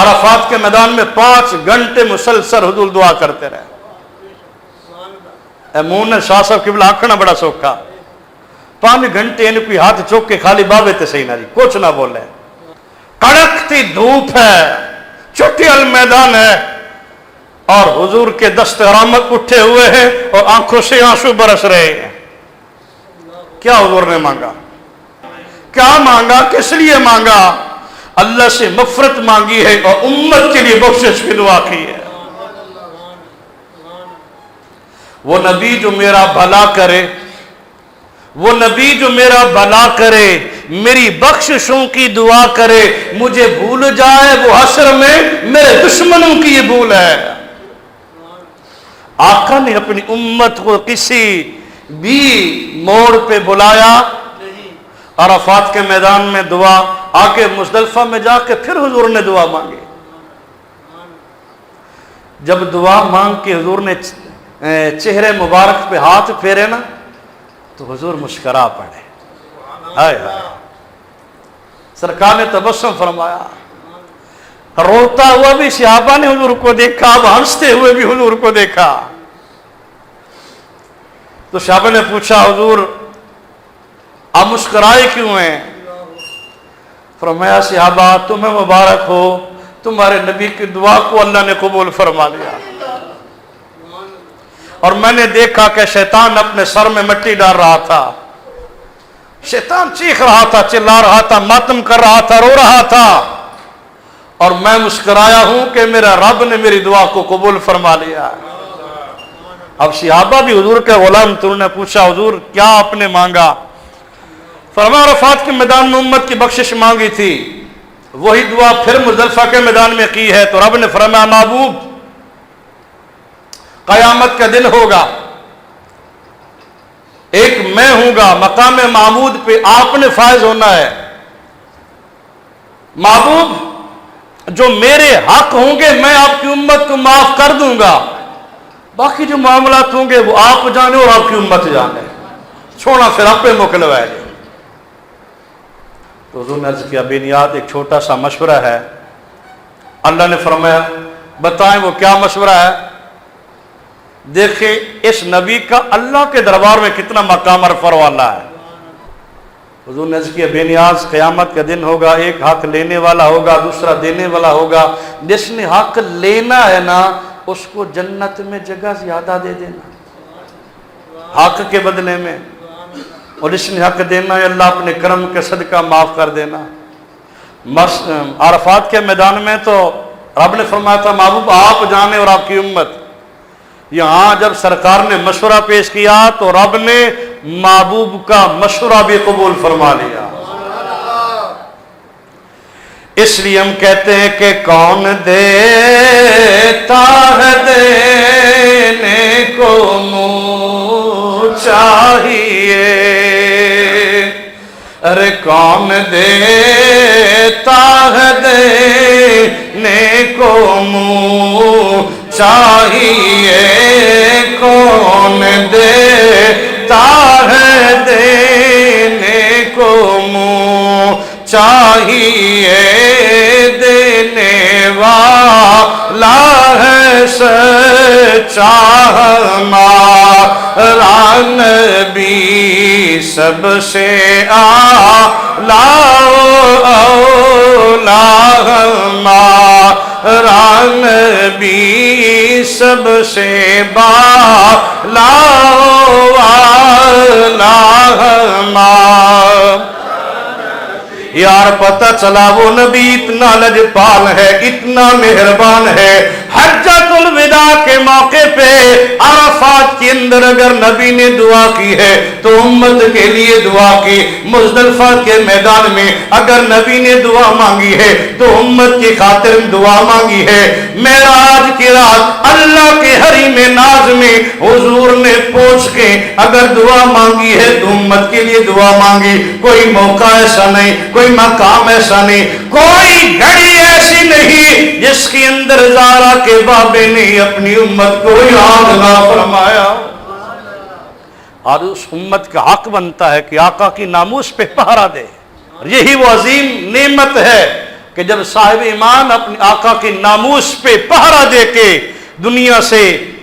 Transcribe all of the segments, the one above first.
عرفات کے میدان میں 5 گھنٹے مسلسل حضور دعا کرتے رہے. اے مون شاہ صاحب قبلہ آکھنا بڑا سوکھا. 5 گھنٹے ان کوئی ہاتھ چوک کے خالی بابے تے صحیح نہ جی کچھ نہ بولے. کڑکتی دھوپ ہے, چٹیل میدان ہے, اور حضور کے دست رحمت اٹھے ہوئے ہیں اور آنکھوں سے آنسو برس رہے ہیں. کیا حضور نے مانگا؟ کیا مانگا؟ کس لیے مانگا؟ اللہ سے مغفرت مانگی ہے اور امت کے لیے بخشش کی دعا کی ہے. وہ نبی جو میرا بھلا کرے, وہ نبی جو میرا بھلا کرے, میری بخششوں کی دعا کرے, مجھے بھول جائے وہ حشر میں میرے دشمنوں کی یہ بھول ہے. آقا نے اپنی امت کو کسی بھی موڑ پہ بلایا. عرفات کے میدان میں دعا, آکے مزدلفہ میں جا کے پھر حضور نے دعا مانگی. جب دعا مانگ کے حضور نے چہرے مبارک پہ ہاتھ پھیرے نا تو حضور مسکرا پڑے. ہائے ہائے, سرکار نے تبسم فرمایا. روتا ہوا بھی صحابہ نے حضور کو دیکھا, اب ہنستے ہوئے بھی حضور کو دیکھا. تو صحابہ نے پوچھا حضور آپ مسکرائے کیوں ہیں؟ فرمایا صحابہ تمہیں مبارک ہو, تمہارے نبی کی دعا کو اللہ نے قبول فرما لیا. اور میں نے دیکھا کہ شیطان اپنے سر میں مٹی ڈال رہا تھا. شیطان چیخ رہا تھا, چلا رہا تھا, ماتم کر رہا تھا, رو رہا تھا, اور میں مسکرایا ہوں کہ میرا رب نے میری دعا کو قبول فرما لیا. اب صحابہ بھی حضور کے غلام تھے, انہوں نے پوچھا حضور کیا آپ نے مانگا؟ فرمایا عرفات کے میدان میں امت کی بخشش مانگی تھی, وہی دعا پھر مزدلفہ کے میدان میں کی ہے. تو رب نے فرمایا محبوب قیامت کا دن ہوگا, ایک میں ہوں گا, مقام معبود پہ آپ نے فائز ہونا ہے. محبوب جو میرے حق ہوں گے میں آپ کی امت کو معاف کر دوں گا, باقی جو معاملات ہوں گے وہ آپ جانے اور آپ کی امت جانے, چھوڑا پھر آپ پہ مکلوائے. تو حضور نے عرض کیا بنیاد ایک چھوٹا سا مشورہ ہے. اللہ نے فرمایا بتائیں وہ کیا مشورہ ہے؟ دیکھیں اس نبی کا اللہ کے دربار میں کتنا مقام عرفہ والا ہے. حضور نے عرض کیا بے نیاز قیامت کا دن ہوگا, ایک حق لینے والا ہوگا, دوسرا دینے والا ہوگا. جس نے حق لینا ہے نا اس کو جنت میں جگہ زیادہ دے دینا حق کے بدلے میں, اور جس نے حق دینا ہے اللہ اپنے کرم کے صدقہ معاف کر دینا. عرفات کے میدان میں تو رب نے فرمایا تھا محبوب آپ جانے اور آپ کی امت. یہاں جب سرکار نے مشورہ پیش کیا تو رب نے محبوب کا مشورہ بھی قبول فرما لیا. اس لیے ہم کہتے ہیں کہ کون دیتا ہے دینے کو منہ چاہیے, ارے کون دیتا ہے دینے کو منہ چاہیے, کون دیتا ہے دینے کو منہ چاہیے, دینے والا ہے سچا ہمارا نبی, سب سے اعلیٰ اولیٰ ہمارا نبی, سب سے بالا والا ہمارا. یار پتہ چلا وہ نبی اتنا لجپال ہے, اتنا مہربان ہے. حجۃ الوداع کے موقع پہ عرفات کے اندر اگر نبی نے دعا کی ہے تو امت کے لیے دعا کی. مزدلفہ کے میدان میں اگر نبی نے دعا مانگی ہے تو امت کی خاطر دعا مانگی ہے. معراج کی رات اللہ کے حریم ناز میں حضور نے پوچھ کے اگر دعا مانگی ہے تو امت کے لیے دعا مانگی. کوئی موقع ایسا نہیں, کوئی مقام ایسا نہیں, کوئی گھڑی ایسی نہیں جس کے اندر زارا کے بابے نے اپنی امت کو یاد نہ فرمایا. اور اس امت کا حق بنتا ہے کہ آقا کی ناموس پہ پہرا دے. یہی وہ عظیم نعمت ہے کہ جب صاحب ایمان اپنے آقا کے ناموس پہ پہرا دے کے دنیا سے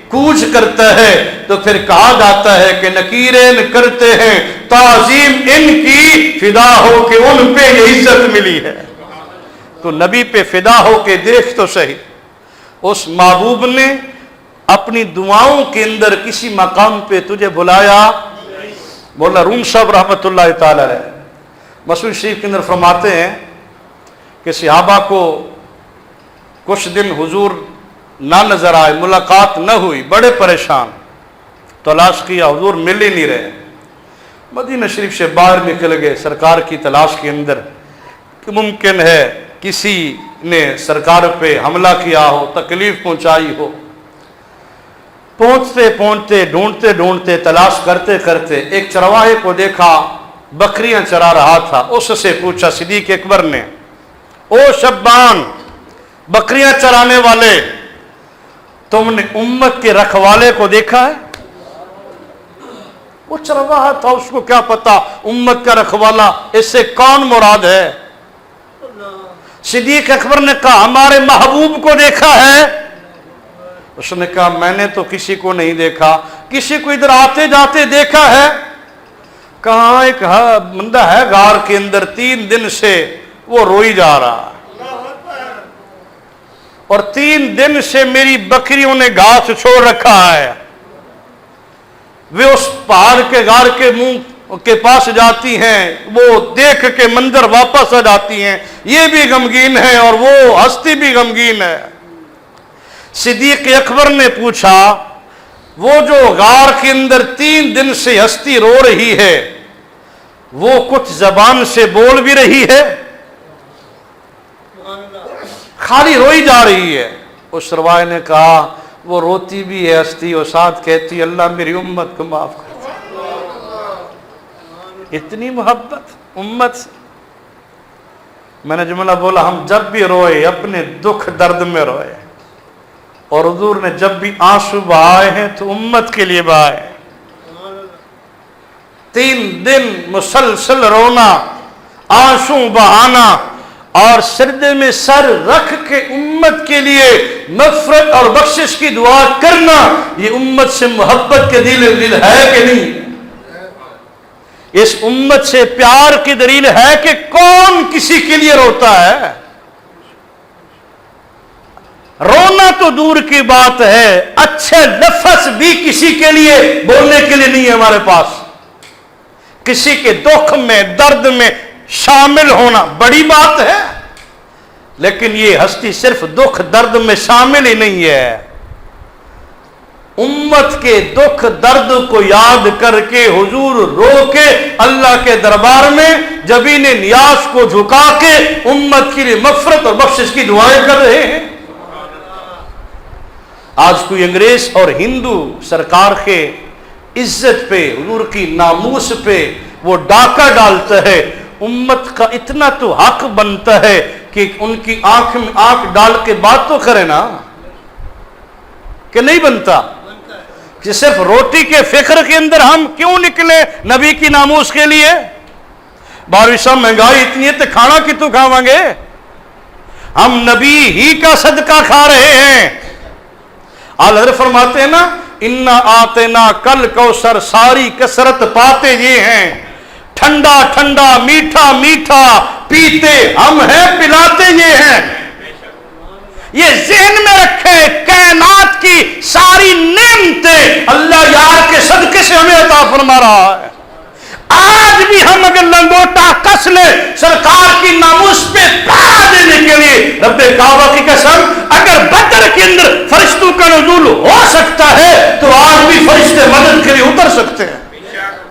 کوچ کرتا ہے تو پھر کہا جاتا ہے کہ نکیرین کرتے ہیں تعظیم ان کی، فدا ہو کہ ان پہ یہ عزت ملی ہے۔ تو نبی پہ فدا ہو کے دیکھ تو صحیح، اس محبوب نے اپنی دعاؤں کے اندر کسی مقام پہ تجھے بلایا؟ مولانا روم صاحب رحمۃ اللہ تعالی علیہ مسعود شریف کے اندر فرماتے ہیں کہ صحابہ کو کچھ دن حضور نہ نظر آئے، ملاقات نہ ہوئی، بڑے پریشان، تلاش کیا، حضور مل ہی نہیں رہے، مدینہ شریف سے باہر نکل گئے سرکار کی تلاش کے اندر کہ ممکن ہے کسی نے سرکار پہ حملہ کیا ہو، تکلیف پہنچائی ہو۔ پہنچتے پہنچتے ڈھونڈتے ڈھونڈتے تلاش کرتے کرتے ایک چرواہے کو دیکھا، بکریاں چرا رہا تھا، اس سے پوچھا صدیق اکبر نے، او شبان بکریاں چرانے والے، تم نے امت کے رکھوالے کو دیکھا ہے؟ وہ چرواہا تھا، اس کو کیا پتا امت کا رکھوالا اس سے کون مراد ہے؟ صدیق اکبر نے کہا ہمارے محبوب کو دیکھا ہے؟ اس نے کہا میں نے تو کسی کو نہیں دیکھا، کسی کو ادھر آتے جاتے دیکھا ہے؟ کہاں ایک بندہ ہے غار کے اندر، 3 دن سے وہ روئی جا رہا ہے، اور 3 دن سے میری بکریوں نے گھاس چھوڑ رکھا ہے، وہ اس پہاڑ کے غار کے منہ کے پاس جاتی ہیں، وہ دیکھ کے منظر واپس آ جاتی ہیں، یہ بھی غمگین ہے اور وہ ہستی بھی غمگین ہے۔ صدیق اکبر نے پوچھا وہ جو غار کے اندر 3 دن سے ہستی رو رہی ہے وہ کچھ زبان سے بول بھی رہی ہے؟ خالی روئی جا رہی ہے؟ اس روایت نے کہا وہ روتی بھی ہے ہستی اور ساتھ کہتی اللہ میری امت کو معاف کر۔ اتنی محبت امت سے۔ میں نے جملہ بولا ہم جب بھی روئے اپنے دکھ درد میں روئے، اور حضور نے جب بھی آنسو بہائے ہیں تو امت کے لیے بہائے۔ 3 دن مسلسل رونا، آنسو بہانا، اور سجدے میں سر رکھ کے امت کے لیے مغفرت اور بخشش کی دعا کرنا، یہ امت سے محبت کے دلیل ہے کہ نہیں؟ اس امت سے پیار کی دلیل ہے کہ کون کسی کے لیے روتا ہے؟ رونا تو دور کی بات ہے، اچھے لفظ بھی کسی کے لیے بولنے کے لیے نہیں ہے ہمارے پاس۔ کسی کے دکھ میں درد میں شامل ہونا بڑی بات ہے، لیکن یہ ہستی صرف دکھ درد میں شامل ہی نہیں ہے، امت کے دکھ درد کو یاد کر کے حضور رو کے اللہ کے دربار میں جبین نیاز کو جھکا کے امت کے لیے مغفرت اور بخشش کی دعائیں کر رہے ہیں۔ آج کوئی انگریز اور ہندو سرکار کے عزت پہ، حضور کی ناموس پہ وہ ڈاکہ ڈالتا ہے، امت کا اتنا تو حق بنتا ہے کہ ان کی آنکھ میں آنکھ ڈال کے بات تو کرے نا، کہ نہیں بنتا؟ کہ صرف روٹی کے فکر کے اندر ہم کیوں نکلے نبی کی ناموس کے لیے؟ بارش مہنگائی اتنی ہے تو کھانا کتوں کھاواں گے؟ ہم نبی ہی کا صدقہ کھا رہے ہیں۔ اعلیٰ حضرت فرماتے ہیں نا انا آتینا کل کوثر، ساری کثرت پاتے یہ ہیں، ٹھنڈا ٹھنڈا میٹھا میٹھا پیتے ہم ہیں، پلاتے یہ ہیں۔ یہ ذہن میں رکھے کائنات کی ساری نعمتیں اللہ یار کے صدقے سے ہمیں عطا فرما رہا ہے۔ آج بھی ہم اگر لنگوٹا کس لے سرکار کی ناموس پہ پہرا دینے کے لیے، رب کعبہ کی قسم اگر بدر کے اندر فرشتوں کا نزول ہو سکتا ہے تو آج بھی فرشتے مدد کے لیے اتر سکتے ہیں۔